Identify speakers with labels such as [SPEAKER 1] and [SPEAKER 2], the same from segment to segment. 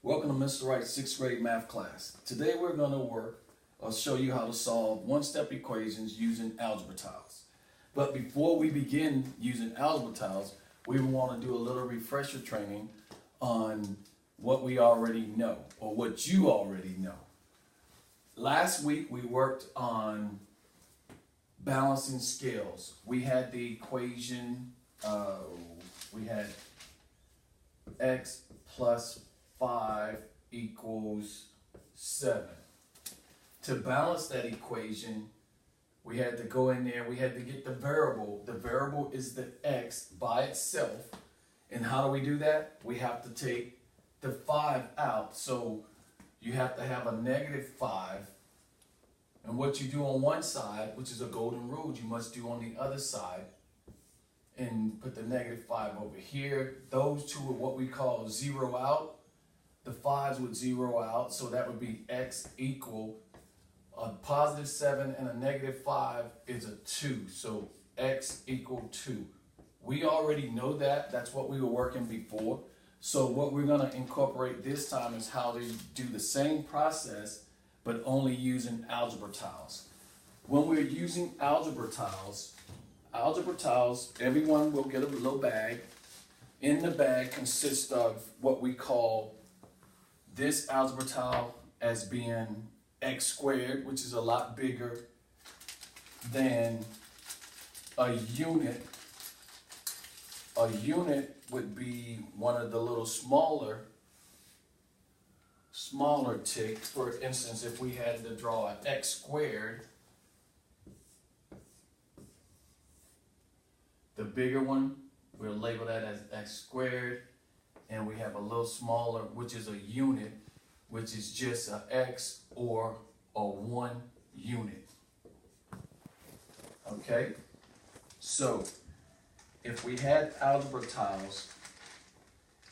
[SPEAKER 1] Welcome to Mr. Wright's 6th grade math class. Today we're going to show you how to solve one-step equations using algebra tiles. But before we begin using algebra tiles, we want to do a little refresher training on what we already know, or what you already know. Last week we worked on balancing scales. We had the equation, we had x plus 5 equals 7. To balance that equation, we had to go in there, we had to get the variable. The variable is the x by itself. And how do we do that? We have to take the 5 out. So you have to have a -5. And what you do on one side, which is a golden rule, you must do on the other side. And put the -5 over here. Those two are what we call zero out. The 5s would zero out, so that would be x equal a +7 and a -5 is a 2. So x equal 2. We already know that. That's what we were working before. So what we're going to incorporate this time is how to do the same process, but only using algebra tiles. When we're using algebra tiles, everyone will get a little bag. In the bag consists of what we call this algebra tile as being x squared, which is a lot bigger than a unit. A unit would be one of the little smaller ticks. For instance, if we had to draw an x squared, the bigger one, we'll label that as x squared. And we have a little smaller, which is a unit, which is just an x or a 1 unit. Okay? So, if we had algebra tiles,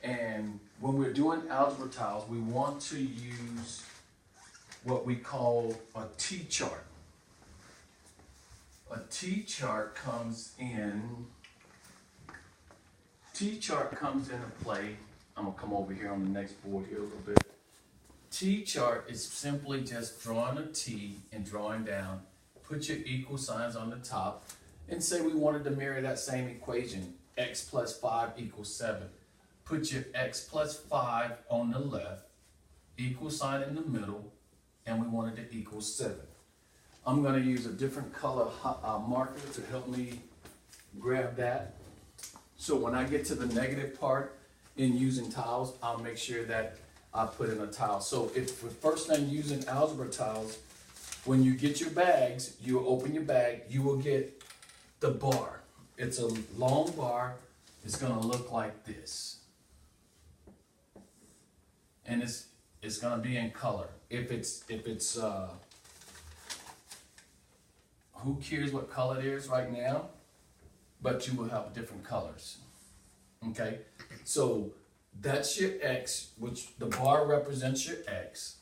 [SPEAKER 1] and when we're doing algebra tiles, we want to use what we call a T-chart. A T-chart comes into play. I'm going to come over here on the next board here a little bit. T-chart is simply just drawing a T and drawing down. Put your equal signs on the top and say we wanted to mirror that same equation. X plus 5 equals 7. Put your x plus 5 on the left, equal sign in the middle, and we wanted to equal 7. I'm going to use a different color marker to help me grab that. So when I get to the negative part in using tiles, I'll make sure that I put in a tile. So if the first thing using algebra tiles, when you get your bags, you open your bag, you will get the bar. It's a long bar. It's going to look like this. And it's going to be in color. If it's who cares what color it is right now, but you will have different colors. Okay, so that's your x, which the bar represents your x.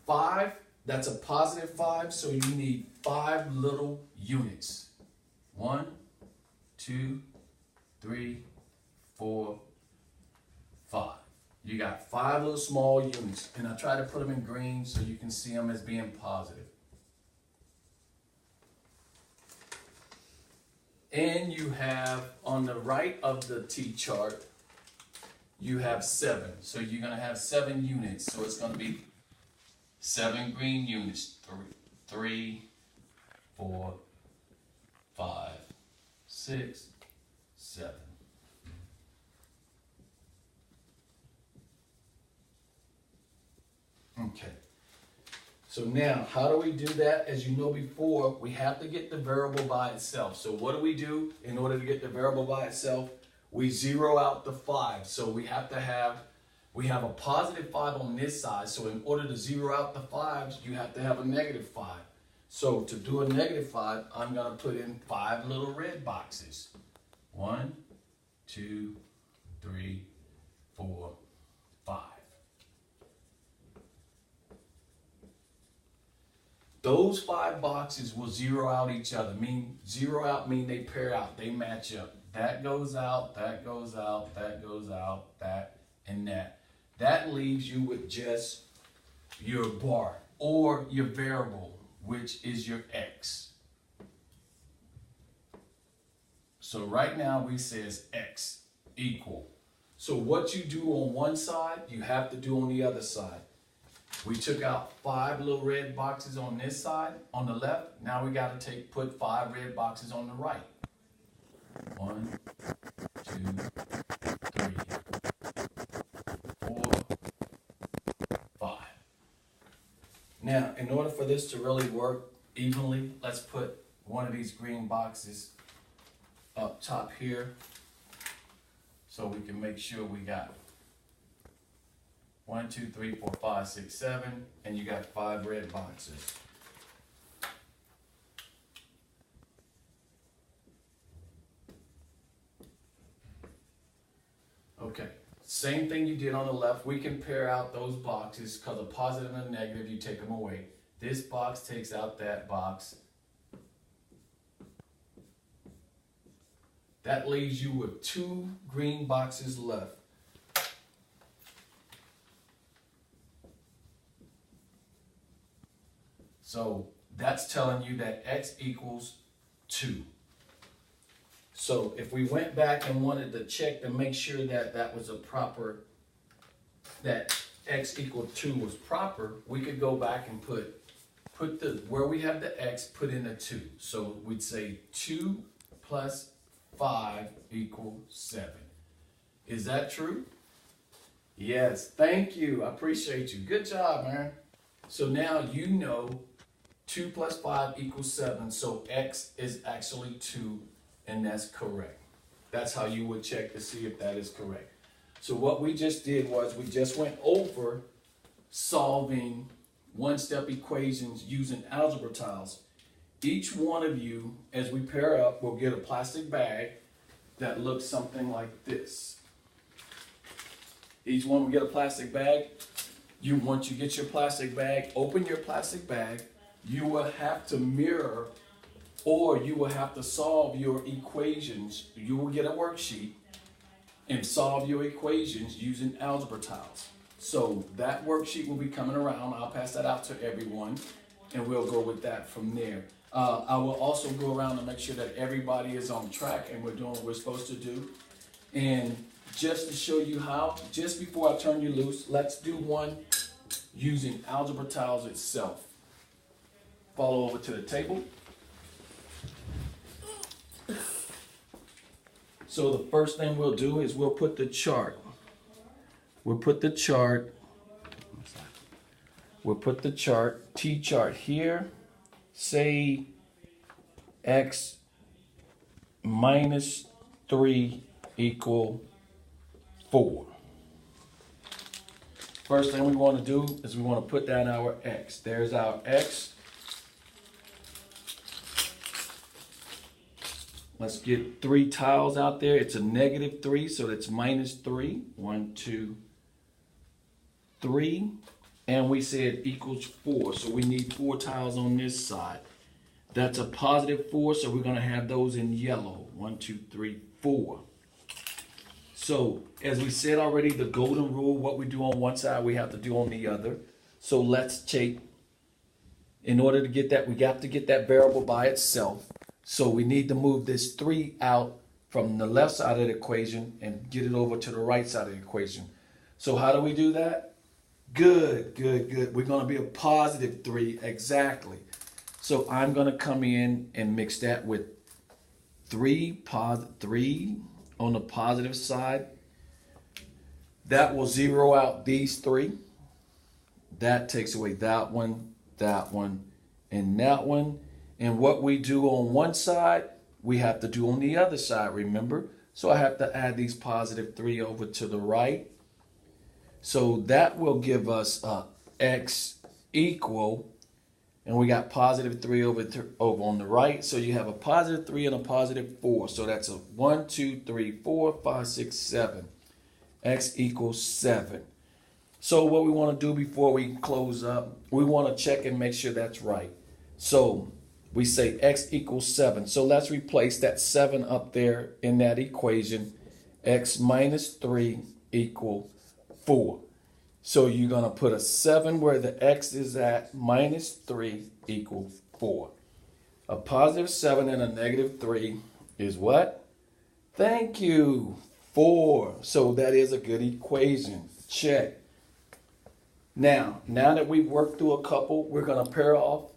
[SPEAKER 1] 5, that's a +5, so you need 5 little units. 1, 2, 3, 4, 5. You got 5 little small units, and I try to put them in green so you can see them as being positive. And you have, on the right of the T-chart, you have 7. So you're going to have 7 units. So it's going to be 7 green units. 3, 4, 5, 6, 7. Okay. So now, how do we do that? As you know before, we have to get the variable by itself. So what do we do in order to get the variable by itself? We zero out the 5. So we have a +5 on this side. So in order to zero out the 5s, you have to have a -5. So to do a -5, I'm going to put in 5 little red boxes. 1, 2, 3, 4, 5. Those 5 boxes will zero out each other. Zero out mean they pair out, they match up. That goes out, that goes out, that goes out, that, and that. That leaves you with just your bar or your variable, which is your x. So right now we says x equal. So what you do on one side, you have to do on the other side. We took out 5 little red boxes on this side, on the left. Now we got to put 5 red boxes on the right. 1, 2, 3, 4, 5. Now, in order for this to really work evenly, let's put one of these green boxes up top here so we can make sure we got 1, 2, 3, 4, 5, 6, 7, and you got 5 red boxes. Okay, same thing you did on the left. We can pair out those boxes because a positive and a negative, you take them away. This box takes out that box. That leaves you with 2 green boxes left. So that's telling you that x equals 2. So if we went back and wanted to check to make sure that that was a proper, that x equal 2 was proper, we could go back and put the, where we have the x, put in a 2. So we'd say 2 plus 5 equals 7. Is that true? Yes, thank you. I appreciate you. Good job, man. So now you know 2 plus 5 equals 7. So x is actually 2, and that's correct. That's how you would check to see if that is correct. So what we just did was we just went over solving one-step equations using algebra tiles. Each one of you, as we pair up, will get a plastic bag that looks something like this. Each one will get a plastic bag. Once you get your plastic bag, open your plastic bag. You will have to mirror, or you will have to solve your equations. You will get a worksheet and solve your equations using algebra tiles. So that worksheet will be coming around. I'll pass that out to everyone, and we'll go with that from there. I will also go around and make sure that everybody is on track and we're doing what we're supposed to do. And just to show you how, just before I turn you loose, let's do one using algebra tiles itself. Follow over to the table. So the first thing we'll do is we'll put the chart. We'll put the chart, T-chart here. Say x minus 3 equal 4. First thing we want to do is we want to put down our x. There's our x. Let's get 3 tiles out there. It's a negative 3, so that's minus 3. 1, 2, 3. And we said equals 4, so we need 4 tiles on this side. That's a positive 4, so we're going to have those in yellow. 1, 2, 3, 4. So, as we said already, the golden rule, what we do on one side, we have to do on the other. So let's take, in order to get that, we got to get that variable by itself. So we need to move this 3 out from the left side of the equation and get it over to the right side of the equation. So how do we do that? Good, good, good. We're going to be a positive 3, exactly. So I'm going to come in and mix that with 3 on the positive side. That will zero out these 3. That takes away that one, and that one. And what we do on one side, we have to do on the other side, remember? So I have to add these positive 3 over to the right. So that will give us x equal, and we got positive 3 over on the right. So you have a positive 3 and a positive 4. So that's a 1, 2, 3, 4, 5, 6, 7. X equals 7. So what we want to do before we close up, we want to check and make sure that's right. So we say x equals 7. So let's replace that 7 up there in that equation. X minus 3 equal 4. So you're going to put a 7 where the x is at, minus 3 equal 4. A positive 7 and a negative 3 is what? Thank you, 4. So that is a good equation. Check. Now that we've worked through a couple, we're going to pair off